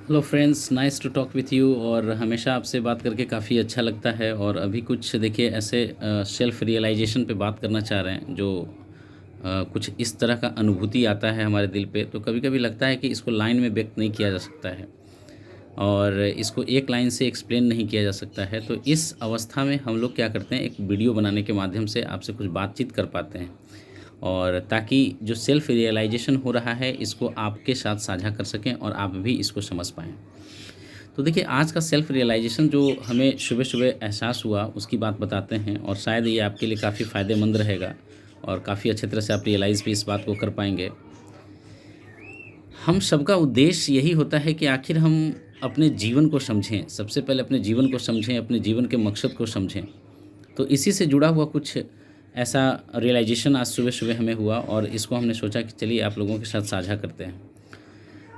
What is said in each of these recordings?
Hello friends, nice to talk with you. और हमेशा आपसे बात करके काफ़ी अच्छा लगता है। और अभी कुछ देखिए ऐसे सेल्फ रियलाइजेशन पे बात करना चाह रहे हैं जो कुछ इस तरह का अनुभूति आता है हमारे दिल पे, तो कभी कभी लगता है कि इसको लाइन में व्यक्त नहीं किया जा सकता है और इसको एक लाइन से एक्सप्लेन नहीं किया जा सकता है। तो इस अवस्था में हम लोग क्या करते हैं, एक वीडियो बनाने के माध्यम से आपसे कुछ बातचीत कर पाते हैं और ताकि जो सेल्फ रियलाइजेशन हो रहा है इसको आपके साथ साझा कर सकें और आप भी इसको समझ पाएँ। तो देखिए, आज का सेल्फ रियलाइजेशन जो हमें सुबह सुबह एहसास हुआ उसकी बात बताते हैं और शायद ये आपके लिए काफ़ी फ़ायदेमंद रहेगा और काफ़ी अच्छे तरह से आप रियलाइज़ भी इस बात को कर पाएंगे। हम सबका उद्देश्य यही होता है कि आखिर हम अपने जीवन को समझें, सबसे पहले अपने जीवन को समझें, अपने जीवन के मकसद को समझें। तो इसी से जुड़ा हुआ कुछ ऐसा रियलाइजेशन आज सुबह सुबह हमें हुआ और इसको हमने सोचा कि चलिए आप लोगों के साथ साझा करते हैं।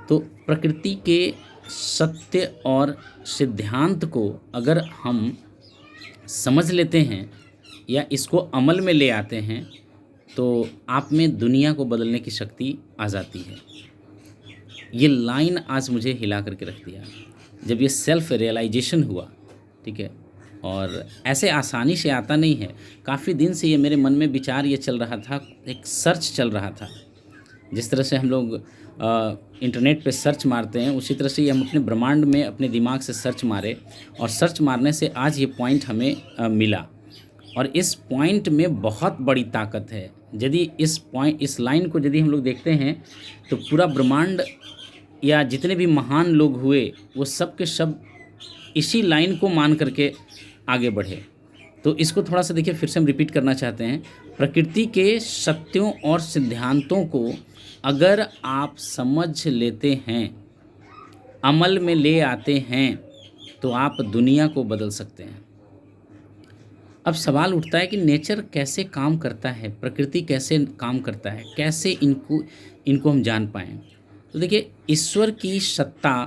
तो प्रकृति के सत्य और सिद्धांत को अगर हम समझ लेते हैं या इसको अमल में ले आते हैं तो आप में दुनिया को बदलने की शक्ति आ जाती है। ये लाइन आज मुझे हिला करके रख दिया जब ये सेल्फ रियलाइजेशन हुआ। ठीक है, और ऐसे आसानी से आता नहीं है। काफ़ी दिन से ये मेरे मन में विचार ये चल रहा था, एक सर्च चल रहा था। जिस तरह से हम लोग इंटरनेट पे सर्च मारते हैं उसी तरह से ये हम अपने ब्रह्मांड में अपने दिमाग से सर्च मारे और सर्च मारने से आज ये पॉइंट हमें मिला। और इस पॉइंट में बहुत बड़ी ताकत है। यदि इस लाइन को यदि हम लोग देखते हैं तो पूरा ब्रह्मांड या जितने भी महान लोग हुए वो सब के सब इसी लाइन को मान करके आगे बढ़े। तो इसको थोड़ा सा देखिए, फिर से हम रिपीट करना चाहते हैं। प्रकृति के सत्यों और सिद्धांतों को अगर आप समझ लेते हैं, अमल में ले आते हैं, तो आप दुनिया को बदल सकते हैं। अब सवाल उठता है कि नेचर कैसे काम करता है, प्रकृति कैसे काम करता है, कैसे इनको हम जान पाएँ। तो देखिए, ईश्वर की सत्ता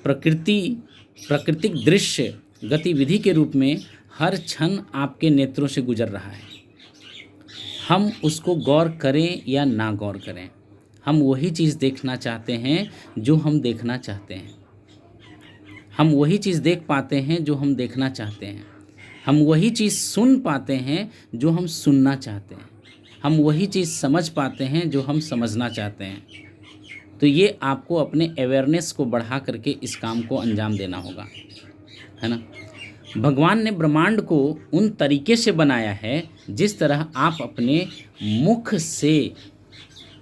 प्राकृतिक दृश्य गतिविधि के रूप में हर क्षण आपके नेत्रों से गुजर रहा है। हम उसको गौर करें या ना गौर करें, हम वही चीज़ देखना चाहते हैं जो हम देखना चाहते हैं। हम वही चीज़ देख पाते हैं जो हम देखना चाहते हैं। हम वही चीज़ सुन पाते हैं जो हम सुनना चाहते हैं। हम वही चीज़ समझ पाते हैं जो हम समझना चाहते हैं। तो ये आपको अपने अवेयरनेस को बढ़ा करके इस काम को अंजाम देना होगा, है ना। भगवान ने ब्रह्मांड को उन तरीके से बनाया है जिस तरह आप अपने मुख से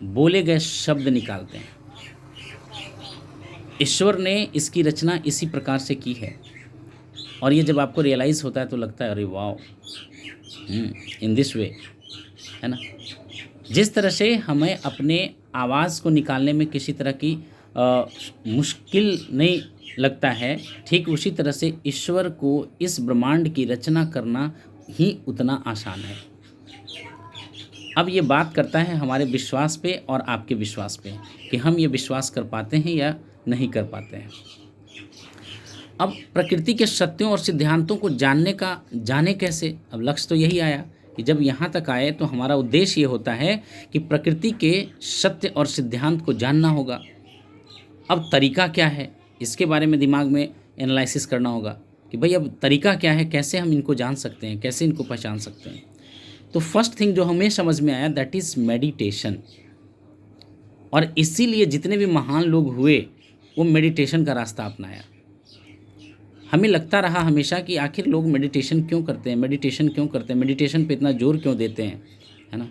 बोले गए शब्द निकालते हैं। ईश्वर ने इसकी रचना इसी प्रकार से की है। और ये जब आपको रियलाइज़ होता है तो लगता है अरे वाह, इन दिस वे, है ना। जिस तरह से हमें अपने आवाज़ को निकालने में किसी तरह की मुश्किल नहीं लगता है, ठीक उसी तरह से ईश्वर को इस ब्रह्मांड की रचना करना ही उतना आसान है। अब ये बात करता है हमारे विश्वास पे और आपके विश्वास पे कि हम ये विश्वास कर पाते हैं या नहीं कर पाते हैं। अब प्रकृति के सत्यों और सिद्धांतों को जाने कैसे। अब लक्ष्य तो यही आया कि जब यहाँ तक आए तो हमारा उद्देश्य ये होता है कि प्रकृति के सत्य और सिद्धांत को जानना होगा। अब तरीका क्या है, इसके बारे में दिमाग में एनालिसिस करना होगा कि भाई अब तरीका क्या है, कैसे हम इनको जान सकते हैं, कैसे इनको पहचान सकते हैं। तो फर्स्ट थिंग जो हमें समझ में आया दैट इज़ मेडिटेशन। और इसीलिए जितने भी महान लोग हुए वो मेडिटेशन का रास्ता अपनाया। हमें लगता रहा हमेशा कि आखिर लोग मेडिटेशन क्यों करते हैं, मेडिटेशन पे इतना जोर क्यों देते हैं, है ना।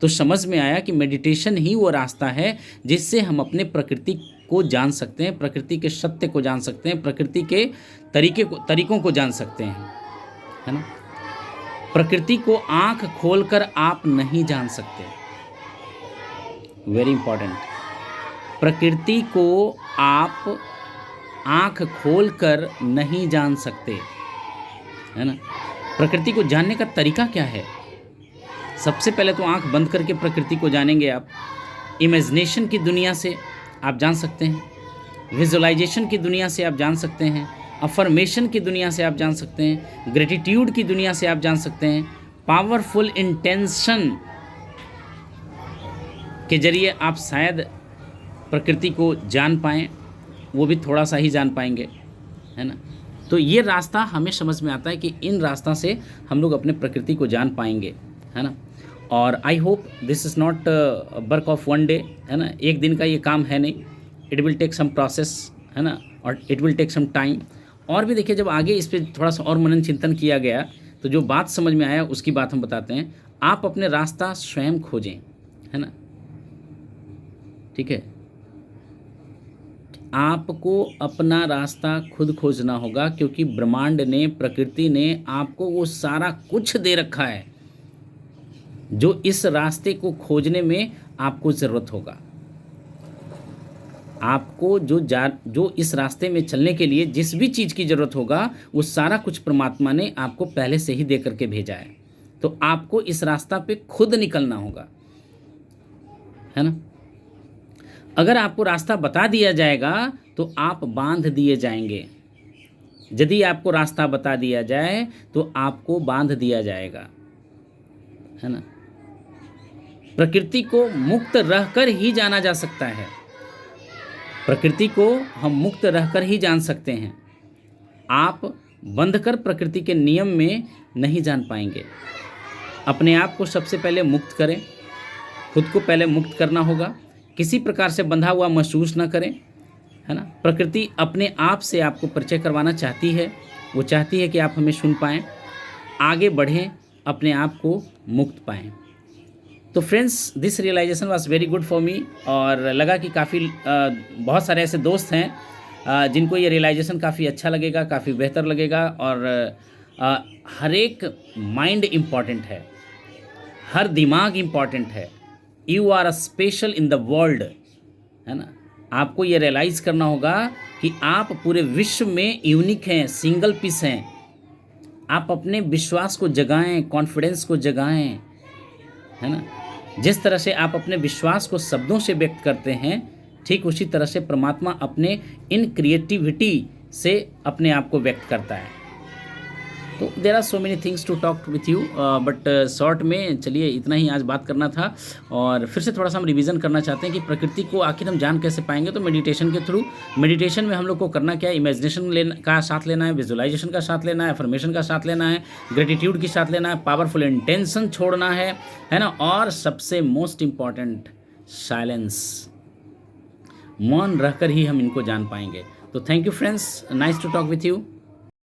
तो समझ में आया कि मेडिटेशन ही वो रास्ता है जिससे हम अपने प्रकृति को जान सकते हैं, प्रकृति के सत्य को जान सकते हैं, प्रकृति के तरीकों को जान सकते हैं, है ना। प्रकृति को आंख खोलकर आप नहीं जान सकते। Very important. प्रकृति को आप आंख खोलकर नहीं जान सकते, है ना। प्रकृति को जानने का तरीका क्या है। सबसे पहले तो आंख बंद करके प्रकृति को जानेंगे आप। इमेजिनेशन की दुनिया से आप जान सकते हैं, विजुअलाइजेशन की दुनिया से आप जान सकते हैं, अफर्मेशन की दुनिया से आप जान सकते हैं, ग्रेटिट्यूड की दुनिया से आप जान सकते हैं, पावरफुल इंटेंशन के जरिए आप शायद प्रकृति को जान पाएँ, वो भी थोड़ा सा ही जान पाएंगे, है ना। तो ये रास्ता हमें समझ में आता है कि इन रास्ता से हम लोग अपने प्रकृति को जान पाएंगे, है ना। और I hope this is not work of one day, है ना, एक दिन का ये काम है नहीं, it will take some process, है ना, और it will take some time. और भी देखिए, जब आगे इस पर थोड़ा सा और मनन चिंतन किया गया तो जो बात समझ में आया उसकी बात हम बताते हैं। आप अपने रास्ता स्वयं खोजें, है ना, ठीक है। आपको अपना रास्ता खुद खोजना होगा, क्योंकि ब्रह्मांड ने, प्रकृति ने आपको वो सारा कुछ दे रखा है जो इस रास्ते को खोजने में आपको ज़रूरत होगा। आपको जो इस रास्ते में चलने के लिए जिस भी चीज़ की ज़रूरत होगा वो सारा कुछ परमात्मा ने आपको पहले से ही दे करके भेजा है। तो आपको इस रास्ता पे खुद निकलना होगा, है ना। अगर आपको रास्ता बता दिया जाएगा तो आप बांध दिए जाएंगे। यदि आपको रास्ता बता दिया जाए तो आपको बांध दिया जाएगा, है ना। प्रकृति को मुक्त रहकर ही जाना जा सकता है, प्रकृति को हम मुक्त रहकर ही जान सकते हैं। आप बंधकर प्रकृति के नियम में नहीं जान पाएंगे। अपने आप को सबसे पहले मुक्त करें, खुद को पहले मुक्त करना होगा। किसी प्रकार से बंधा हुआ महसूस ना करें, है ना। प्रकृति अपने आप से आपको परिचय करवाना चाहती है, वो चाहती है कि आप हमें सुन पाएँ, आगे बढ़ें, अपने आप को मुक्त पाएँ। तो friends, this realization was very good for me, और लगा कि काफ़ी बहुत सारे ऐसे दोस्त हैं जिनको ये रियलाइजेशन काफ़ी अच्छा लगेगा, काफ़ी बेहतर लगेगा। और हर एक माइंड इम्पॉर्टेंट है, हर दिमाग इम्पॉर्टेंट है। You are a special in the world, है ना। आपको ये रियलाइज़ करना होगा कि आप पूरे विश्व में यूनिक हैं, सिंगल पीस हैं। आप अपने विश्वास को जगाएं, कॉन्फिडेंस को जगाएं, है ना। जिस तरह से आप अपने विश्वास को शब्दों से व्यक्त करते हैं, ठीक उसी तरह से परमात्मा अपने इन क्रिएटिविटी से अपने आप को व्यक्त करता है। तो there are so many things to talk with you, but short में चलिए इतना ही आज बात करना था। और फिर से थोड़ा सा हम रिवीजन करना चाहते हैं कि प्रकृति को आखिर हम जान कैसे पाएंगे। तो मेडिटेशन के थ्रू, मेडिटेशन में हम लोग को करना क्या है, इमेजिनेशन का साथ लेना है, विजुअलाइजेशन का साथ लेना है, अफर्मेशन का साथ लेना है, ग्रेटिट्यूड के साथ लेना है, पावरफुल इंटेंशन छोड़ना है ना, और सबसे मोस्ट इम्पॉर्टेंट साइलेंस, मौन रहकर ही हम इनको जान पाएंगे। तो thank you friends, nice to talk with you.